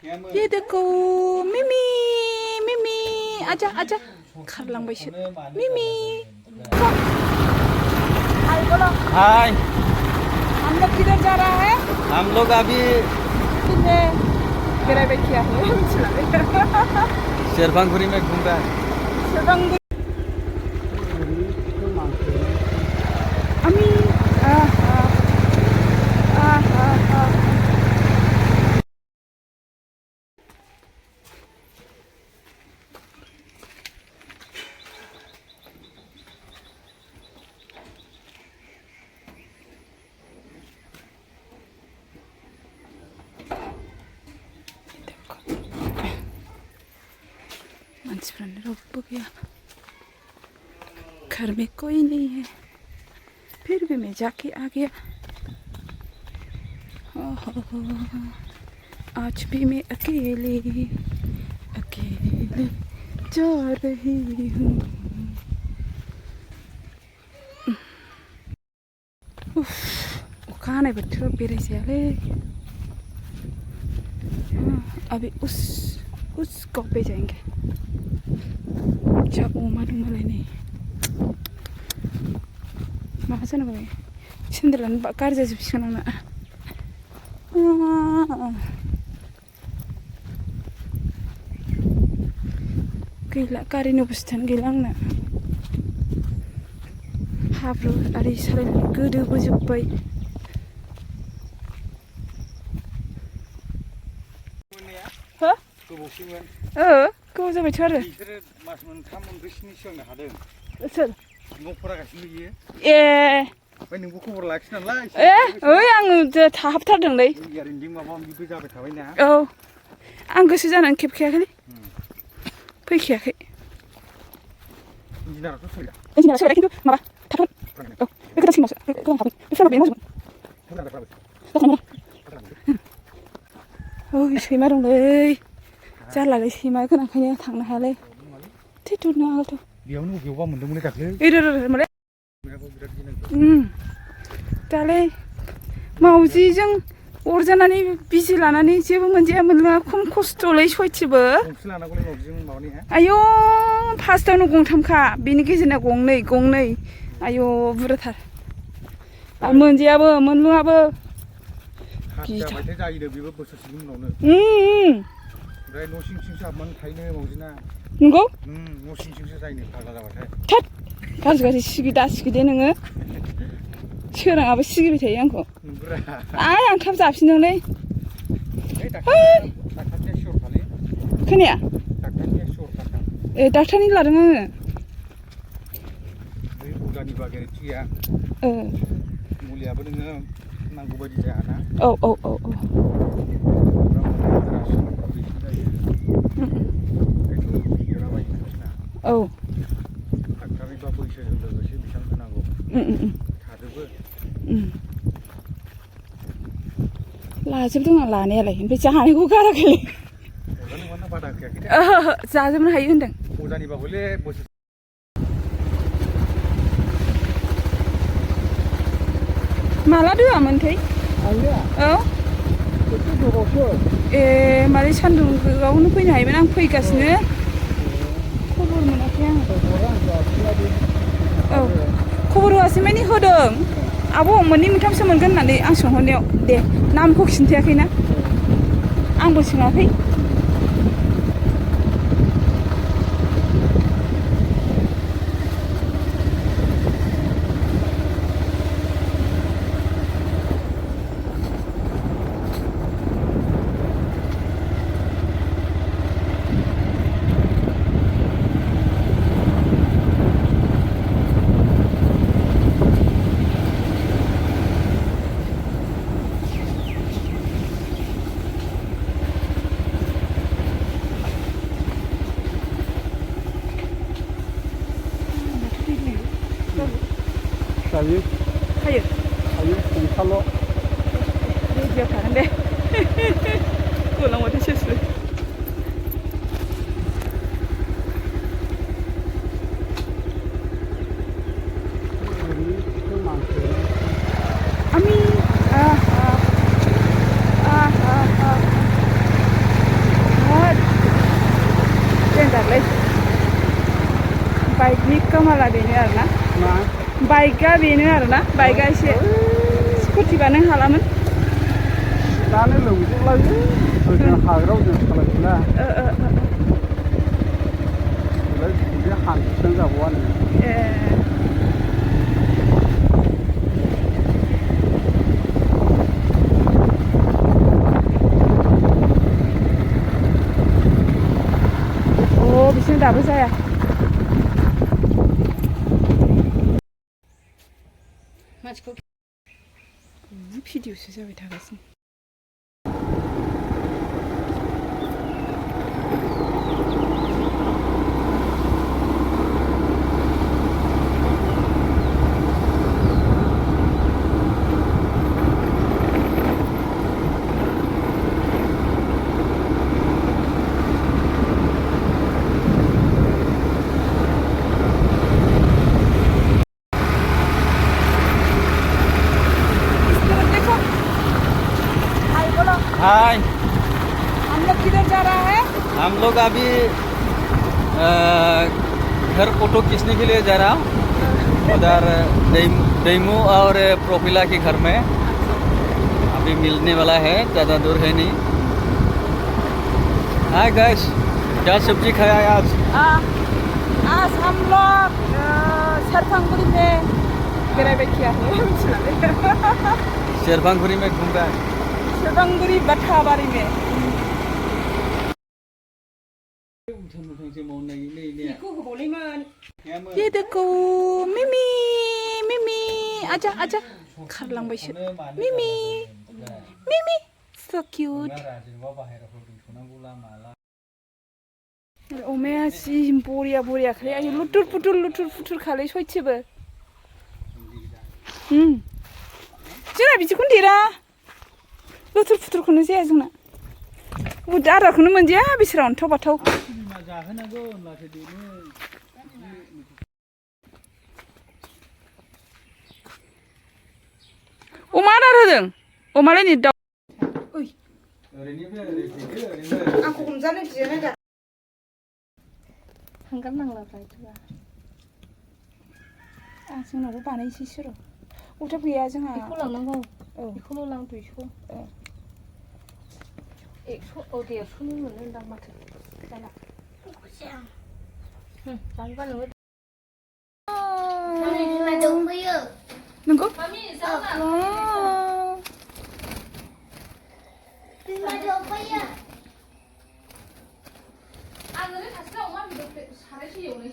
ये देखो मिमी मिमी आजा आजा खारलांबायसो मिमी हाय हम लोग किधर जा रहा है हम लोग अभी बेरायबायखिया शेरबांगुरी में घूम रहे हैं शेरबांगुरी घर में कोई नहीं है फिर भी मैं जाके आ गया आज भी मैं अकेले अकेले जा रही हूँ खाने पर थोड़ा बेरे से आले अभी उस गाँव पे जाएंगे जब वो मालूम नहीं मासा ना भाई सिंदरन बाकार जैसे पिछले ना गैला गारि नुबुस्थान गैला आंना हाब्रु आरि सालायनानै गोदोबोजोब्बाय हो गोबाव जाबायथ' आरो बिसोरो मास मोनथाम मोनब्रैसोनि सिगांनो हादों सोर न' फरागासिनो बियो ए ओमफ्राय नोंबो खबर लाखियो नालाय ओइ आङो थाहाबथारदोंलै गारिजों माबा माबिबो जाबाय थाबायना औ आं गोसो जानानै खेबखायाखैलै फैखायाखै इन्जिनियाराथ' फैला इन्जिनियारा फैला खिन्थु माबा थाथ'न औ बे गोदान स्किमावसो गोदान थागोन बे फुराना बेनो मावजोबगोन ओइ सैमा दंलै जारलालै सैमा गोनांखायनो थांनो हायालै थैथ'नो हागौथ' बेयावनो बबेयावबा मोनदोंमोनलै दाख्लै माने दालाय मावजिजों अरजानानै बिजि लानानै जेबो मोनजाया मोनलोङा खम खस्थ'लै सयथिबो आयौ फार्स्टआवनो गंथामखा बेनि गेजेरना गंनै आयौ बुरजाथार आरो मोनजायाबो मोनलोङाबो जायो बेबो बोसोरसेनि उनावनो ओमफ्राय न' सिं सिंसो हाबनानै थायोनो मावजिना नंगौ न' सिं सिंसो जायोनो फाग्ला जाबाथाय थोद गाज्रि सिगि दासिगि दे नोङो सोराङाबो सिगिबाय थायो आंखौ आं थाब जाफिनदोंलै खोनाया ए डाक्टारनि लादों आङो अजानि बागेरथि गैया मुलियाबो नोङो नांगौ बायदि जायाना औ औ डाक्टारनिबा बैसोजों लोगोसे बेसेबां होनांगौ थाजोबो लाजोबदों आं लानायालाय ओमफ्राय जानायखौ गाराखै जाजोबनो हायो होनदों अजानिबा हले बोसोर माला दोआमोनथाय औ ए मारै सान्दुं गोगावनो फैनो हायोमोन आं फैगासिनो खबर मोनाखै आङो औ खबर होआसै माने होदों आब' मोननै मोनथामसो मोनगोन होननानै आं सोंहरनायाव दे नामखौ खिन्थायाखैना आंबो सोङाखै जायो हायो गंथाल' रेडियाव थागोन दे गलांबाथाय सेसलै बाइकनि कामाला बेनो आरोना मा बाइकआ बेनो आरोना बाइकआ एसे स्कुटिबा नों हालामोन दानो लोमजोबलायो ओजों हाग्रायाव जों सालायफिना बे हान्थुजों जाबावानो बिसोर दाबो जाया मानसिखौ भिडिअसो जाबाय थागासिनो हाय हम लोग किधर जा रहा है हम लोग अभी घर फोटो खींचने के लिए जा रहा हूँ उधर दैमू और प्रोफिला के घर में अभी मिलने वाला है ज़्यादा दूर है नहीं हाय गाइस क्या सब्जी खाया है आज हम लोग सरफांगुड़ी में बेरायबाय किया है शेरफांगुड़ी में घूम रहा है सरफांगुड़ी बथाबारी में ये देखो मिमी मिमी आजा आजा खारलांबायसो मिमी मिमी so cute अमाया जि बरिया बरिया खालै आयु लुथुर फुथुर खालै सयथिबो जोंना बिदिखौनो देरा लुथुर फुथुरखौनो जाया जोंना आदारखौनो मोनजाया बिसोरा अन्थाव बाथाव अमा आदार होदों अमालाय नै दाउ आंखौ हमजानो गियोना दा हांगार नांला ब्रायथ'बा जोंनावबो बानायनोसैसो र' अथाब गैया जोंहा बेखौ लांनांगौ औ बेखौल' लां 200 100 150नि मोनो होनदां माथो जाना जानोबा नोङो बिमा दंफैयो नंगौ मामि जाना बिमा दंफैयो आं ओरै खाथियाव अमा बेदर सारायसो एवनोसै